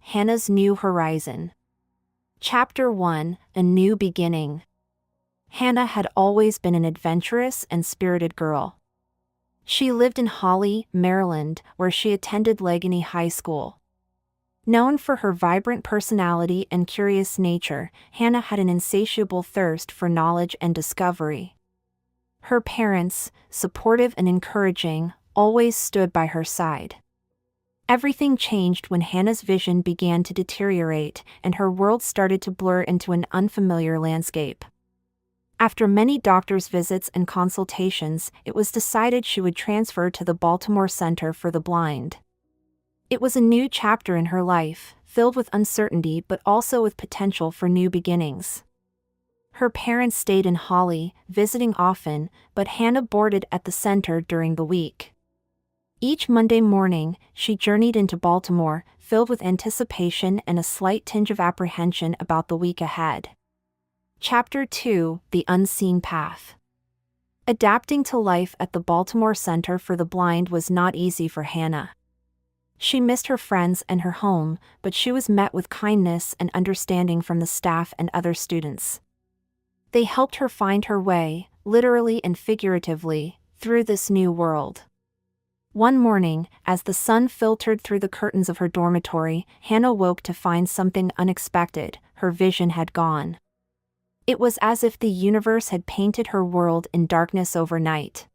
Hannah's New Horizon. Chapter 1: A New Beginning. Hannah had always been an adventurous and spirited girl. She lived in Holly, Maryland, where she attended Allegheny High School. Known for her vibrant personality and curious nature, Hannah had an insatiable thirst for knowledge and discovery. Her parents, supportive and encouraging, always stood by her side. Everything changed when Hannah's vision began to deteriorate and her world started to blur into an unfamiliar landscape. After many doctor's visits and consultations, it was decided she would transfer to the Baltimore Center for the Blind. It was a new chapter in her life, filled with uncertainty but also with potential for new beginnings. Her parents stayed in Holly, visiting often, but Hannah boarded at the center during the week. Each Monday morning, she journeyed into Baltimore, filled with anticipation and a slight tinge of apprehension about the week ahead. Chapter 2: The Unseen Path. Adapting to life at the Baltimore Center for the Blind was not easy for Hannah. She missed her friends and her home, but she was met with kindness and understanding from the staff and other students. They helped her find her way, literally and figuratively, through this new world. One morning, as the sun filtered through the curtains of her dormitory, Hannah woke to find something unexpected. Her vision had gone. It was as if the universe had painted her world in darkness overnight.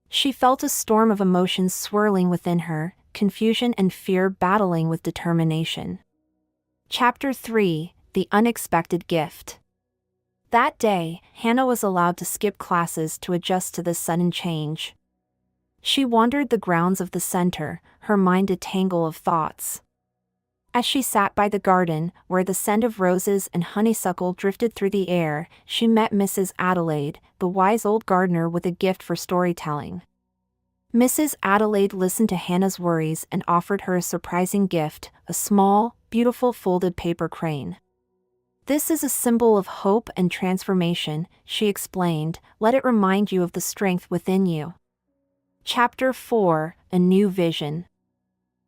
She felt a storm of emotions swirling within her, confusion and fear battling with determination. Chapter 3: The Unexpected Gift. That day, Hannah was allowed to skip classes to adjust to this sudden change. She wandered the grounds of the center, her mind a tangle of thoughts. As she sat by the garden, where the scent of roses and honeysuckle drifted through the air, she met Mrs. Adelaide, the wise old gardener with a gift for storytelling. Mrs. Adelaide listened to Hannah's worries and offered her a surprising gift, a small, beautiful folded paper crane. "This is a symbol of hope and transformation," she explained. "Let it remind you of the strength within you." Chapter 4: A New Vision.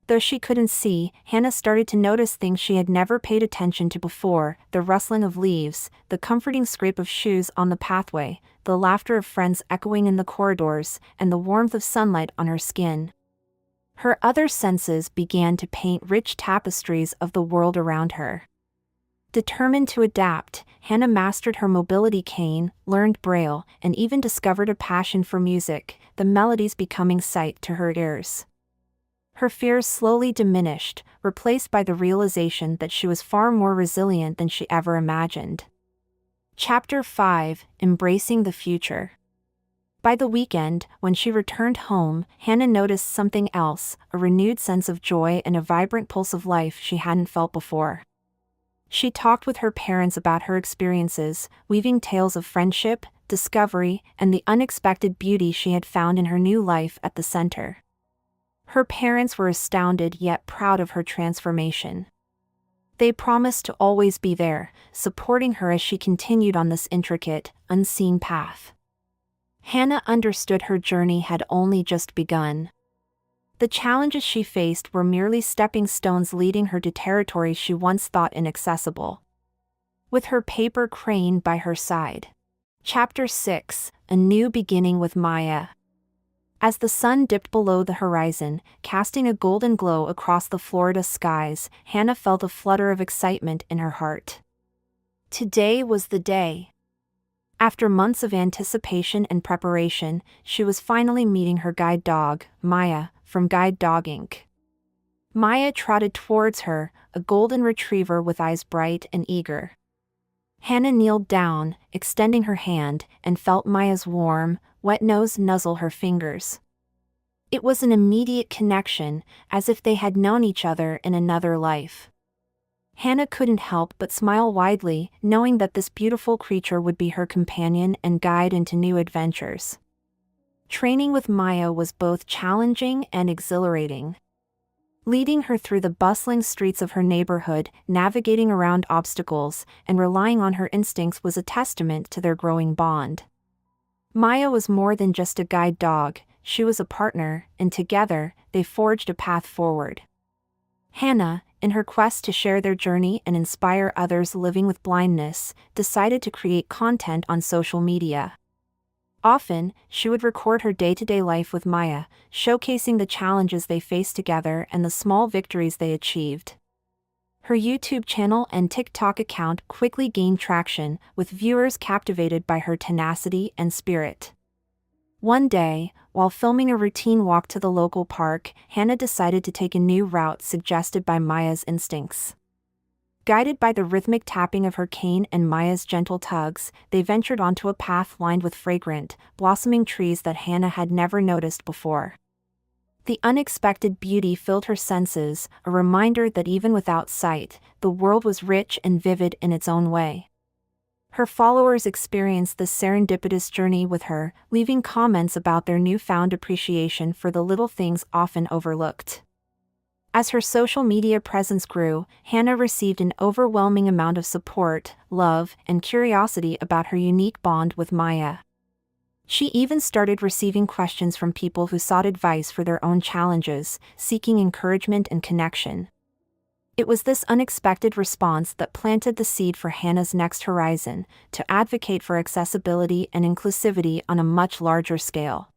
Though she couldn't see, Hannah started to notice things she had never paid attention to before: the rustling of leaves, the comforting scrape of shoes on the pathway, the laughter of friends echoing in the corridors, and the warmth of sunlight on her skin. Her other senses began to paint rich tapestries of the world around her. Determined to adapt, Hannah mastered her mobility cane, learned Braille, and even discovered a passion for music, the melodies becoming sight to her ears. Her fears slowly diminished, replaced by the realization that she was far more resilient than she ever imagined. Chapter 5: Embracing the Future. By the weekend, when she returned home, Hannah noticed something else, a renewed sense of joy and a vibrant pulse of life she hadn't felt before. She talked with her parents about her experiences, weaving tales of friendship, discovery, and the unexpected beauty she had found in her new life at the center. Her parents were astounded yet proud of her transformation. They promised to always be there, supporting her as she continued on this intricate, unseen path. Hannah understood her journey had only just begun. The challenges she faced were merely stepping stones leading her to territories she once thought inaccessible. With her paper crane by her side. Chapter 6: A New Beginning with Maya. As the sun dipped below the horizon, casting a golden glow across the Florida skies, Hannah felt a flutter of excitement in her heart. Today was the day. After months of anticipation and preparation, she was finally meeting her guide dog, Maya, from Guide Dog Inc. Maya trotted towards her, a golden retriever with eyes bright and eager. Hannah kneeled down, extending her hand, and felt Maya's warm, wet nose nuzzle her fingers. It was an immediate connection, as if they had known each other in another life. Hannah couldn't help but smile widely, knowing that this beautiful creature would be her companion and guide into new adventures. Training with Maya was both challenging and exhilarating. Leading her through the bustling streets of her neighborhood, navigating around obstacles, and relying on her instincts was a testament to their growing bond. Maya was more than just a guide dog, she was a partner, and together, they forged a path forward. Hannah, in her quest to share their journey and inspire others living with blindness, decided to create content on social media. Often, she would record her day-to-day life with Maya, showcasing the challenges they faced together and the small victories they achieved. Her YouTube channel and TikTok account quickly gained traction, with viewers captivated by her tenacity and spirit. One day, while filming a routine walk to the local park, Hannah decided to take a new route suggested by Maya's instincts. Guided by the rhythmic tapping of her cane and Maya's gentle tugs, they ventured onto a path lined with fragrant, blossoming trees that Hannah had never noticed before. The unexpected beauty filled her senses, a reminder that even without sight, the world was rich and vivid in its own way. Her followers experienced this serendipitous journey with her, leaving comments about their newfound appreciation for the little things often overlooked. As her social media presence grew, Hannah received an overwhelming amount of support, love, and curiosity about her unique bond with Maya. She even started receiving questions from people who sought advice for their own challenges, seeking encouragement and connection. It was this unexpected response that planted the seed for Hannah's next horizon, to advocate for accessibility and inclusivity on a much larger scale.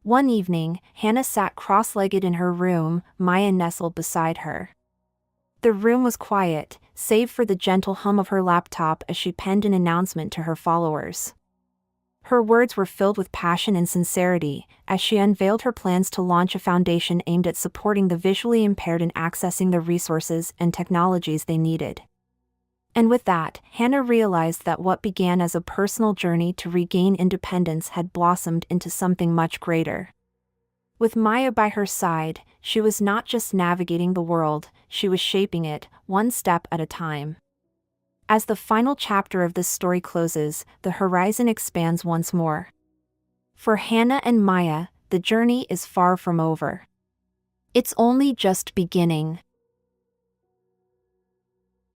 One evening, Hannah sat cross-legged in her room, Maya nestled beside her. The room was quiet, save for the gentle hum of her laptop as she penned an announcement to her followers. Her words were filled with passion and sincerity, as she unveiled her plans to launch a foundation aimed at supporting the visually impaired in accessing the resources and technologies they needed. And with that, Hannah realized that what began as a personal journey to regain independence had blossomed into something much greater. With Maya by her side, she was not just navigating the world, she was shaping it, one step at a time. As the final chapter of this story closes, the horizon expands once more. For Hannah and Maya, the journey is far from over. It's only just beginning.